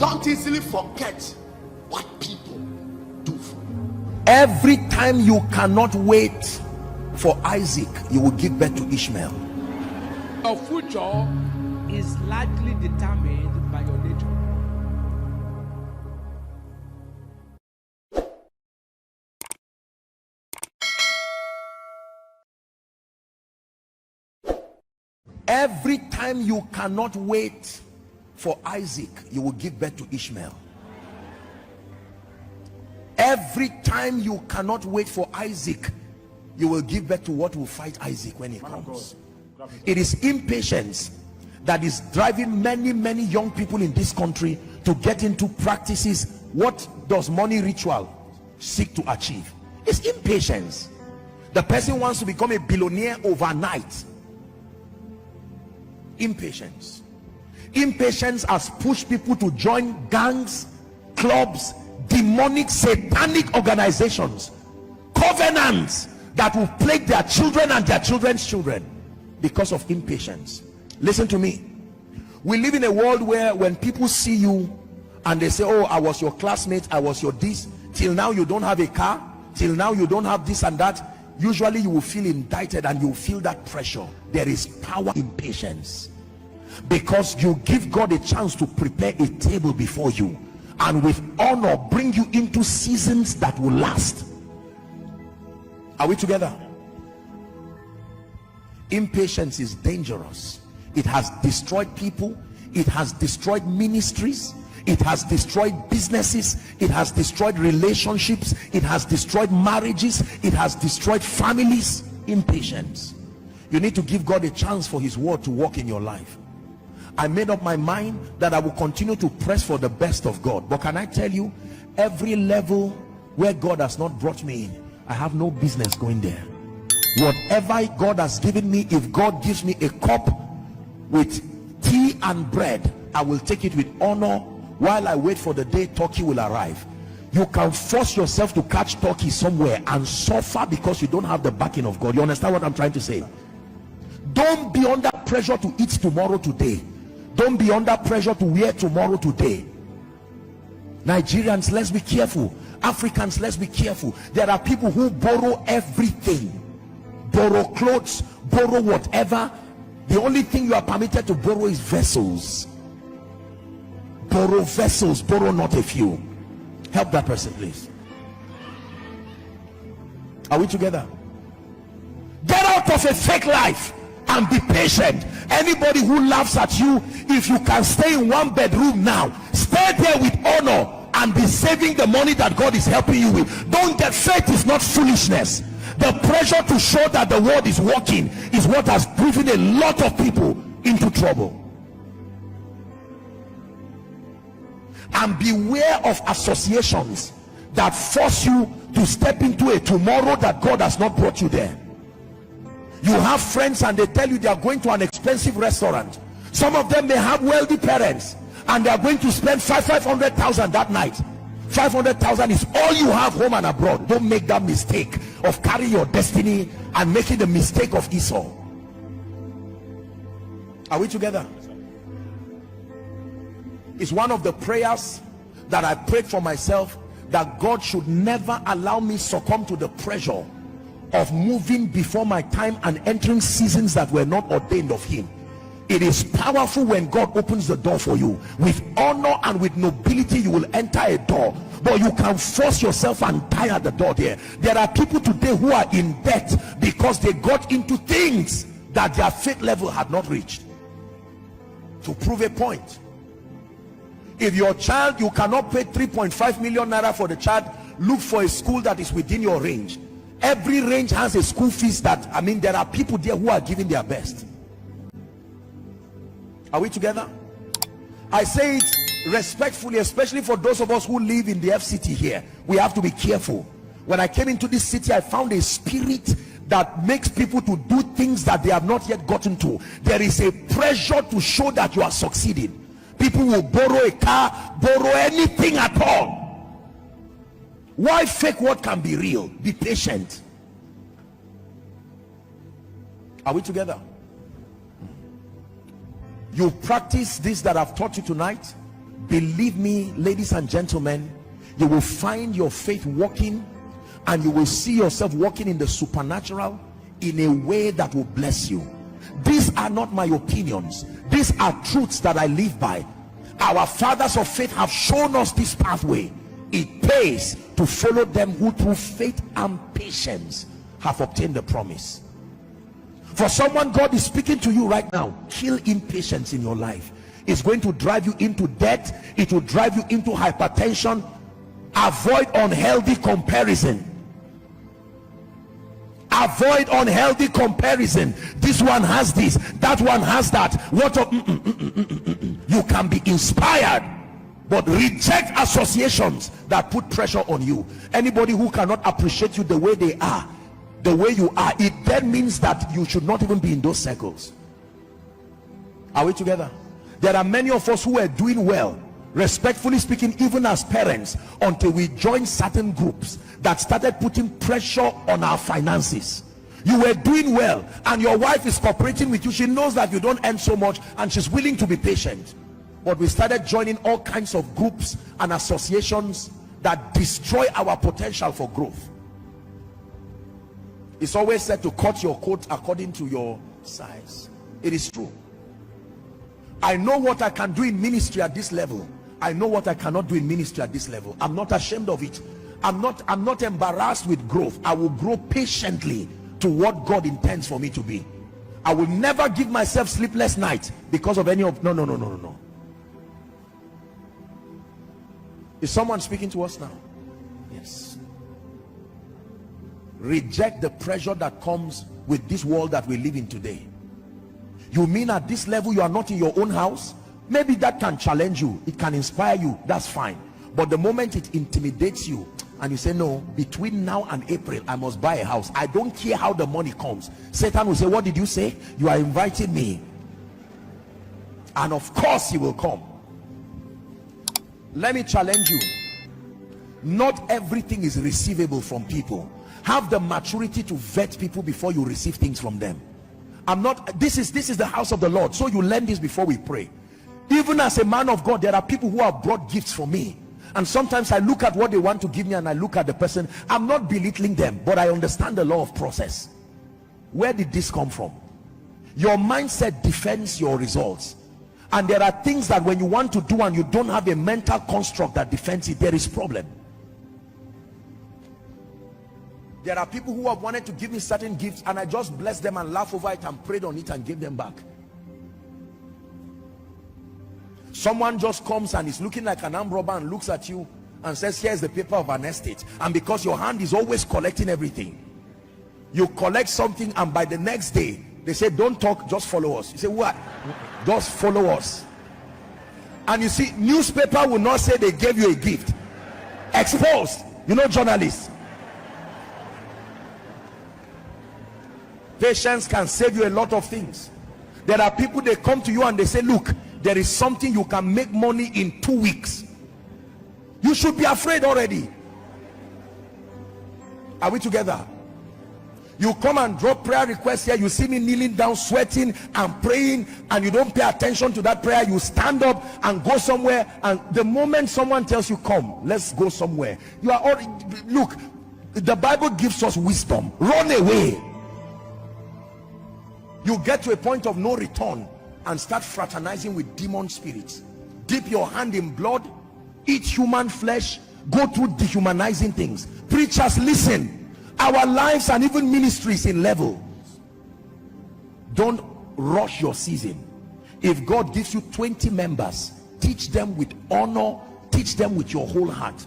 Don't easily forget what people do for you. Every time you cannot wait for Isaac, you will give birth to Ishmael. Your future is largely determined by your nature. Every time you cannot wait for Isaac, you will give birth to Ishmael. Every time you cannot wait for Isaac, you will give birth to what will fight Isaac when he comes. It is impatience that is driving many young people in this country to get into practices. What does money ritual seek to achieve? It's impatience. The person wants to become a billionaire overnight. Impatience has pushed people to join gangs, clubs, demonic, satanic organizations, covenants that will plague their children and their children's children because of impatience. Listen to me. We live in a world where when people see you and they say, oh, I was your classmate, I was your this, till now you don't have a car, till now you don't have this and that, usually you will feel indicted and you will feel that pressure. There is power in patience, because you give God a chance to prepare a table before you and with honor bring you into seasons that will last. Are we together? Impatience is dangerous. It has destroyed people, it has destroyed ministries, it has destroyed businesses, it has destroyed relationships, it has destroyed marriages, it has destroyed families. Impatience. You need to give God a chance for his word to work in your life. I made up my mind that I will continue to press for the best of God. But can I tell you, every level where God has not brought me in, I have no business going there. Whatever God has given me, if God gives me a cup with tea and bread, I will take it with honor while I wait for the day turkey will arrive. You can force yourself to catch turkey somewhere and suffer because you don't have the backing of God. You understand what I'm trying to say? Don't be under pressure to eat tomorrow today. Don't be under pressure to wear tomorrow today. Nigerians, let's be careful. Africans, let's be careful. There are people who borrow everything. Borrow clothes, borrow whatever. The only thing you are permitted to borrow is vessels. Borrow vessels, borrow not a few. Help that person, please. Are we together? Get out of a fake life and be patient. Anybody who laughs at you, if you can stay in one bedroom now, stay there with honor and be saving the money that God is helping you with. Don't get, faith is not foolishness. The pressure to show that the word is working is what has driven a lot of people into trouble. And beware of associations that force you to step into a tomorrow that God has not brought you there. You have friends and they tell you they are going to an expensive restaurant. Some of them may have wealthy parents and they are going to spend 500,000 that night. 500,000 is all you have home and abroad. Don't make that mistake of carrying your destiny and making the mistake of Esau. Are we together? It's one of the prayers that I prayed for myself, that God should never allow me succumb to the pressure of moving before my time and entering seasons that were not ordained of him. It is powerful when God opens the door for you. With honor and with nobility you will enter a door, but you can force yourself and die at the door there. There are people today who are in debt because they got into things that their faith level had not reached. To prove a point, if your child, you cannot pay 3.5 million naira for the child, look for a school that is within your range. Every range has a school fees that, I mean, there are people there who are giving their best. Are we together? I say it respectfully, especially for those of us who live in the FCT here. We have to be careful. When I came into this city, I found a spirit that makes people to do things that they have not yet gotten to. There is a pressure to show that you are succeeding. People will borrow a car, borrow anything at all. Why fake what can be real? Be patient. Are we together? You practice this that I've taught you tonight. believe me, ladies and gentlemen, you will find your faith walking, and you will see yourself walking in the supernatural in a way that will bless you. These are not my opinions. These are truths that I live by. Our fathers of faith have shown us this pathway. It pays to follow them who through faith and patience have obtained the promise. For someone, God is speaking to you right now. Kill impatience in your life. It's going to drive you into debt. It will drive you into hypertension. Avoid unhealthy comparison. Avoid unhealthy comparison. This one has this, that one has that. What of you can be inspired, but reject associations that put pressure on you. Anybody who cannot appreciate you the way they are, the way you are, it then means that you should not even be in those circles. Are we together? There are many of us who are doing well, respectfully speaking, even as parents, until we join certain groups that started putting pressure on our finances. You were doing well and your wife is cooperating with you. She knows that you don't earn so much and she's willing to be patient, but we started joining all kinds of groups and associations that destroy our potential for growth. It's always said to cut your coat according to your size. It is true. I know what I can do in ministry at this level. I know what I cannot do in ministry at this level. I'm not ashamed of it. I'm not embarrassed with growth. I will grow patiently to what God intends for me to be. I will never give myself sleepless nights because of any of no. Is someone speaking to us now? Yes. Reject the pressure that comes with this world that we live in today. You mean at this level you are not in your own house? Maybe that can challenge you, it can inspire you, that's fine. But the moment it intimidates you and you say, no, between now and April I must buy a house, I don't care how the money comes, Satan will say, what did you say? You are inviting me, and of course he will come. Let me challenge you. Not everything is receivable from people. Have the maturity to vet people before you receive things from them. This is the house of the Lord, so you learn this before we pray. Even as a man of God, there are people who have brought gifts for me, and sometimes I look at what they want to give me and I look at the person. I'm not belittling them, but I understand the law of process. Where did this come from? Your mindset defends your results, and there are things that when you want to do and you don't have a mental construct that defends it, there is problem. There are people who have wanted to give me certain gifts and I just bless them and laugh over it and prayed on it and give them back. Someone just comes and is looking like an armed robber and looks at you and says, here's the paper of an estate, and because your hand is always collecting everything, you collect something, and by the next day they say, don't talk, just follow us. You say, what? Just follow us. And you see, newspaper will not say they gave you a gift. Exposed. You know, journalists. Patience can save you a lot of things. There are people, they come to you and they say, look, there is something you can make money in 2 weeks. You should be afraid already. Are we together? You come and drop prayer requests here, you see me kneeling down, sweating and praying, and you don't pay attention to that prayer. You stand up and go somewhere, and the moment someone tells you, come, let's go somewhere, you are already, look, the Bible gives us wisdom. Run away. You get to a point of no return and start fraternizing with demon spirits. Dip your hand in blood, eat human flesh, go through dehumanizing things. Preachers, listen. Our lives and even ministries in level. Don't rush your season. If God gives you 20 members, teach them with honor, teach them with your whole heart.